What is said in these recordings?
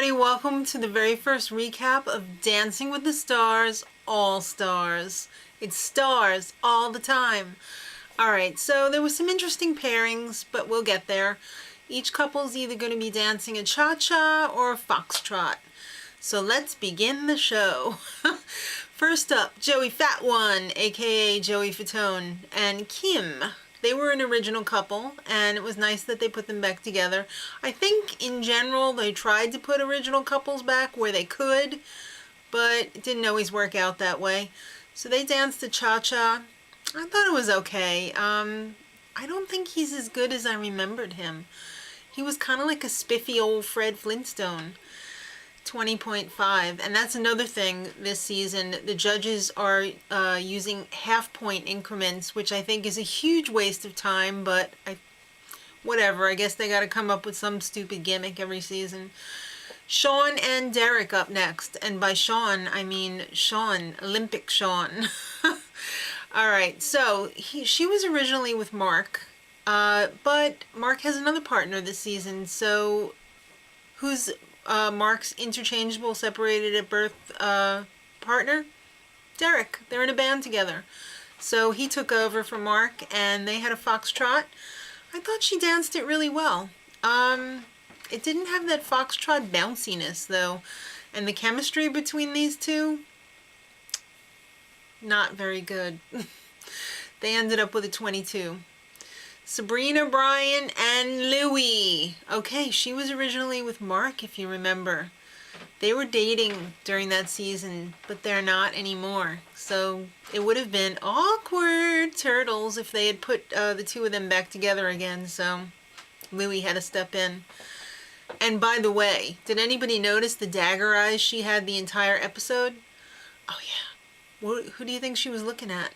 everybody, welcome to the very first recap of Dancing with the Stars All Stars. It's stars all the time. Alright, so there was some interesting pairings, but we'll get there. Each couple's either going to be dancing a cha-cha or a foxtrot. So let's begin the show. First up, Joey Fat One, aka Joey Fatone, and Kim. They were an original couple, and it was nice that they put them back together. I think, in general, they tried to put original couples back where they could, but it didn't always work out that way. So they danced the cha-cha. I thought it was okay. I don't think he's as good as I remembered him. He was kind of like a spiffy old Fred Flintstone. 20.5, and that's another thing this season. The judges are using half-point increments, which I think is a huge waste of time, but whatever. I guess they got to come up with some stupid gimmick every season. Shawn and Derek up next, and by Shawn, I mean Shawn, Olympic Shawn. Alright, so she was originally with Mark, but Mark has another partner this season, so who's Mark's interchangeable, separated at birth partner? Derek. They're in a band together. So he took over for Mark and they had a foxtrot. I thought she danced it really well. It didn't have that foxtrot bounciness though. And the chemistry between these two, not very good. They ended up with a 22. Sabrina, Brian, and Louie. Okay, she was originally with Mark, if you remember. They were dating during that season, but they're not anymore. So it would have been awkward turtles if they had put the two of them back together again. So Louie had to step in. And by the way, did anybody notice the dagger eyes she had the entire episode? Oh yeah. Who do you think she was looking at?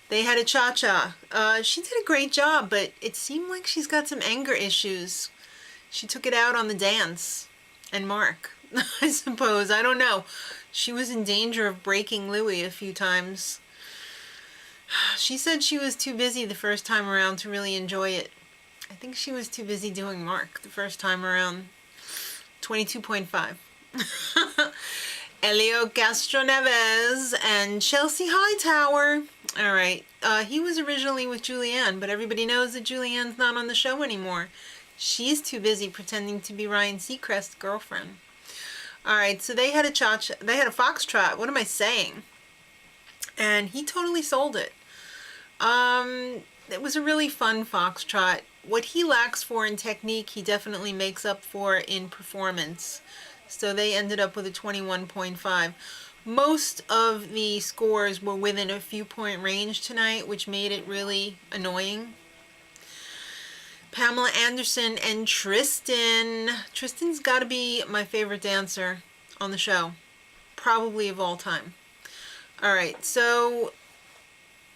They had a cha-cha. She did a great job, but it seemed like she's got some anger issues. She took it out on the dance. And Mark, I suppose. I don't know. She was in danger of breaking Louie a few times. She said she was too busy the first time around to really enjoy it. I think she was too busy doing Mark the first time around. 22.5. Elio Castroneves and Chelsea Hightower. Alright, he was originally with Julianne, but everybody knows that Julianne's not on the show anymore. She's too busy pretending to be Ryan Seacrest's girlfriend. Alright, so they had a cha-cha, they had a foxtrot, what am I saying? And he totally sold it. It was a really fun foxtrot. What he lacks for in technique, he definitely makes up for in performance. So they ended up with a 21.5. Most of the scores were within a few point range tonight, which made it really annoying. Pamela Anderson and Tristan. Tristan's got to be my favorite dancer on the show. Probably of all time. Alright, so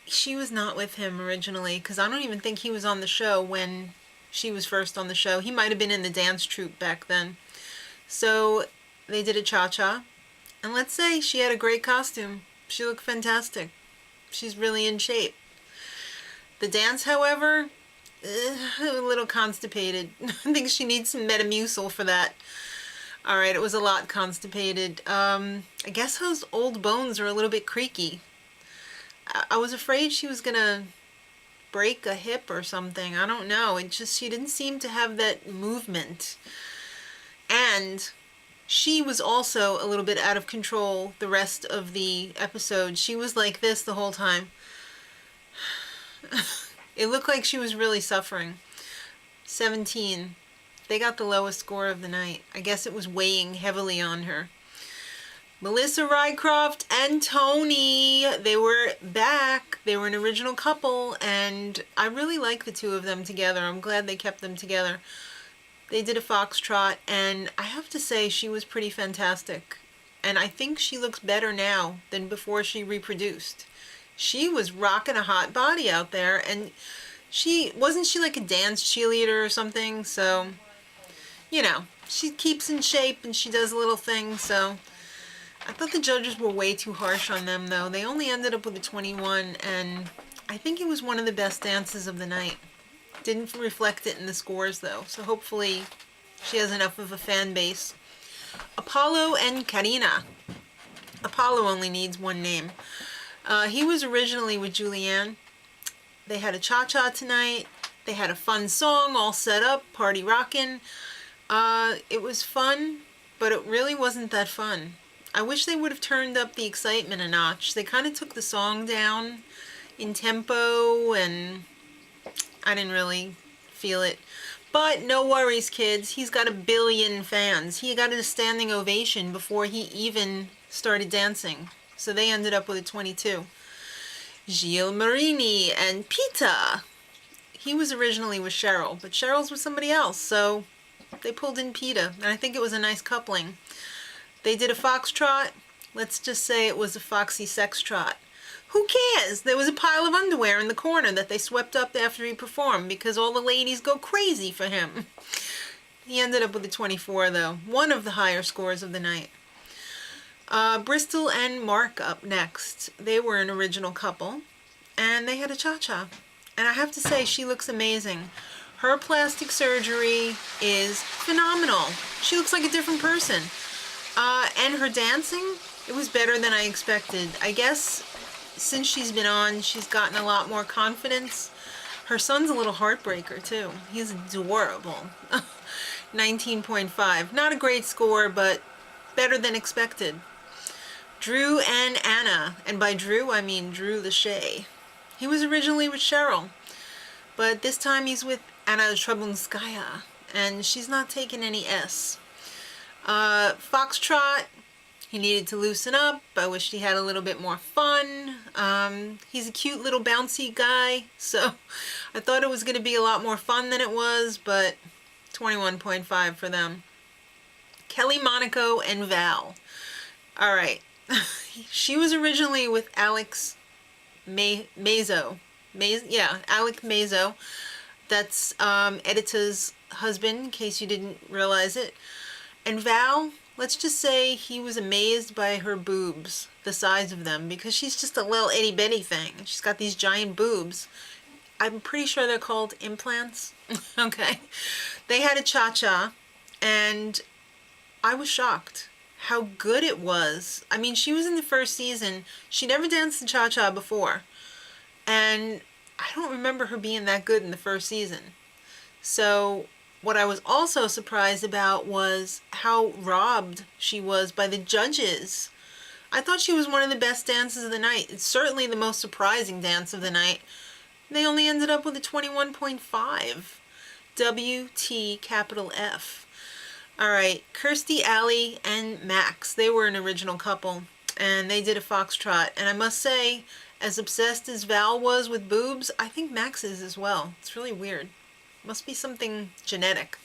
she was not with him originally, because I don't even think he was on the show when she was first on the show. He might have been in the dance troupe back then. So they did a cha-cha. And let's say she had a great costume. She looked fantastic. She's really in shape. The dance, however, a little constipated. I think she needs some Metamucil for that. Alright, it was a lot constipated. I guess those old bones are a little bit creaky. I was afraid she was gonna break a hip or something. I don't know. It just, she didn't seem to have that movement. And she was also a little bit out of control the rest of the episode. She was like this the whole time. It looked like she was really suffering. 17. They got the lowest score of the night. I guess it was weighing heavily on her. Melissa Rycroft and Tony. They were back. They were an original couple, and I really like the two of them together. I'm glad they kept them together. They did a foxtrot, and I have to say she was pretty fantastic. And I think she looks better now than before she reproduced. She was rocking a hot body out there, and wasn't she like a dance cheerleader or something? So, you know, she keeps in shape and she does little things, so I thought the judges were way too harsh on them though. They only ended up with a 21, and I think it was one of the best dances of the night. Didn't reflect it in the scores though, so hopefully She has enough of a fan base. Apollo and Kadena. Apollo only needs one name. He was originally with Julianne. They had a cha-cha tonight. They had a fun song all set up, party rockin'. It was fun, but it really wasn't that fun. I wish they would have turned up the excitement a notch. They kind of took the song down in tempo, and I didn't really feel it. But no worries, kids. He's got 1 billion fans. He got a standing ovation before he even started dancing. So they ended up with a 22. Gilles Marini and Pita. He was originally with Cheryl, but Cheryl's with somebody else, so they pulled in Pita, and I think it was a nice coupling. They did a foxtrot. Let's just say it was a foxy sex trot. Who cares? There was a pile of underwear in the corner that they swept up after he performed because all the ladies go crazy for him. He ended up with a 24, though. One of the higher scores of the night. Bristol and Mark up next. They were an original couple, and they had a cha-cha. And I have to say, she looks amazing. Her plastic surgery is phenomenal. She looks like a different person. And her dancing, it was better than I expected. I guess since she's been on, she's gotten a lot more confidence. Her son's a little heartbreaker, too. He's adorable. 19.5. Not a great score, but better than expected. Drew and Anna. And by Drew, I mean Drew the Shay. He was originally with Cheryl, but this time he's with Anna Trebunskaya, and she's not taking any S. Foxtrot, he needed to loosen up. I wished he had a little bit more fun. He's a cute little bouncy guy, so I thought it was going to be a lot more fun than it was, but 21.5 for them. Kelly Monaco and Val. All right. She was originally with Alex Mazo. Alec Mazo. That's Edita's husband, in case you didn't realize it. And Val, let's just say he was amazed by her boobs, the size of them, because she's just a little itty-bitty thing. She's got these giant boobs. I'm pretty sure they're called implants. Okay. They had a cha-cha, and I was shocked how good it was. I mean, she was in the first season. She never danced the cha-cha before. And I don't remember her being that good in the first season. So what I was also surprised about was how robbed she was by the judges. I thought she was one of the best dances of the night. It's certainly the most surprising dance of the night. They only ended up with a 21.5. WT capital F. All right, Kirstie, Allie, and Max. They were an original couple, and they did a foxtrot. And I must say, as obsessed as Val was with boobs, I think Max is as well. It's really weird. Must be something genetic.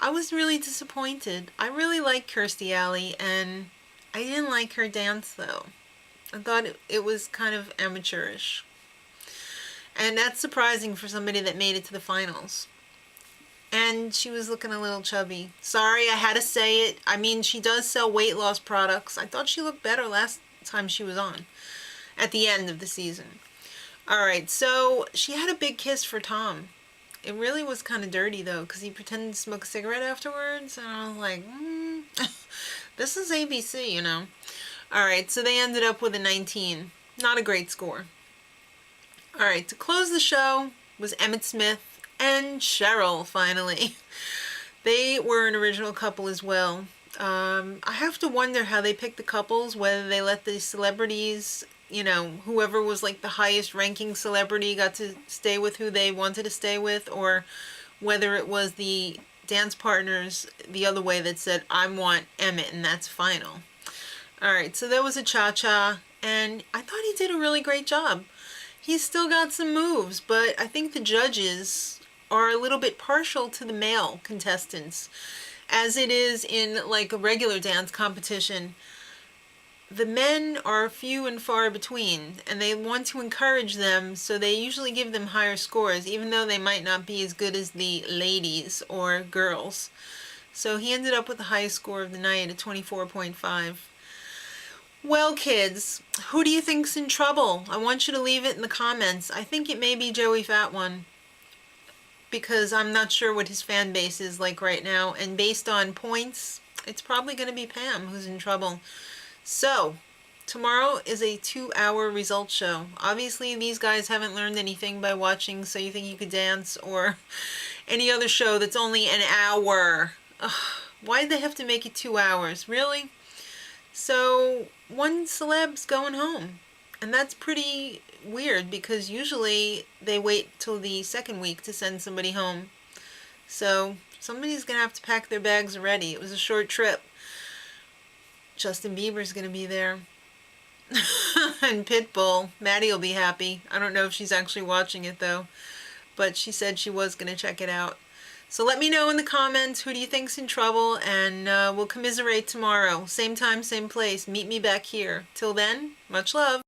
I was really disappointed. I really like Kirstie Alley, and I didn't like her dance, though. I thought it was kind of amateurish. And that's surprising for somebody that made it to the finals. And she was looking a little chubby. Sorry, I had to say it. I mean, she does sell weight loss products. I thought she looked better last time she was on, at the end of the season. All right, so she had a big kiss for Tom. It really was kind of dirty, though, because he pretended to smoke a cigarette afterwards. And I was like, this is ABC, you know. All right, so they ended up with a 19. Not a great score. All right, to close the show was Emmett Smith and Cheryl, finally. They were an original couple as well. I have to wonder how they picked the couples, whether they let the celebrities, you know, whoever was like the highest ranking celebrity got to stay with who they wanted to stay with, or whether it was the dance partners the other way that said, I want Emmett, and that's final. All right, so there was a cha-cha, and I thought he did a really great job. He's still got some moves, but I think the judges are a little bit partial to the male contestants, as it is in like a regular dance competition. The men are few and far between, and they want to encourage them, so they usually give them higher scores, even though they might not be as good as the ladies or girls. So he ended up with the highest score of the night at 24.5. Well, kids, who do you think's in trouble? I want you to leave it in the comments. I think it may be Joey Fat One. because I'm not sure what his fan base is like right now. And based on points, it's probably going to be Pam who's in trouble. So, tomorrow is a 2-hour results show. Obviously, these guys haven't learned anything by watching So You Think You Could Dance or any other show that's only an hour. Ugh, why'd they have to make it 2 hours? Really? So, one celeb's going home. And that's pretty weird because usually they wait till the second week to send somebody home. So, somebody's going to have to pack their bags already. It was a short trip. Justin Bieber's going to be there. And Pitbull. Maddie will be happy. I don't know if she's actually watching it though. But she said she was going to check it out. So let me know in the comments who do you think's in trouble, and we'll commiserate tomorrow. Same time, same place. Meet me back here. Till then, much love.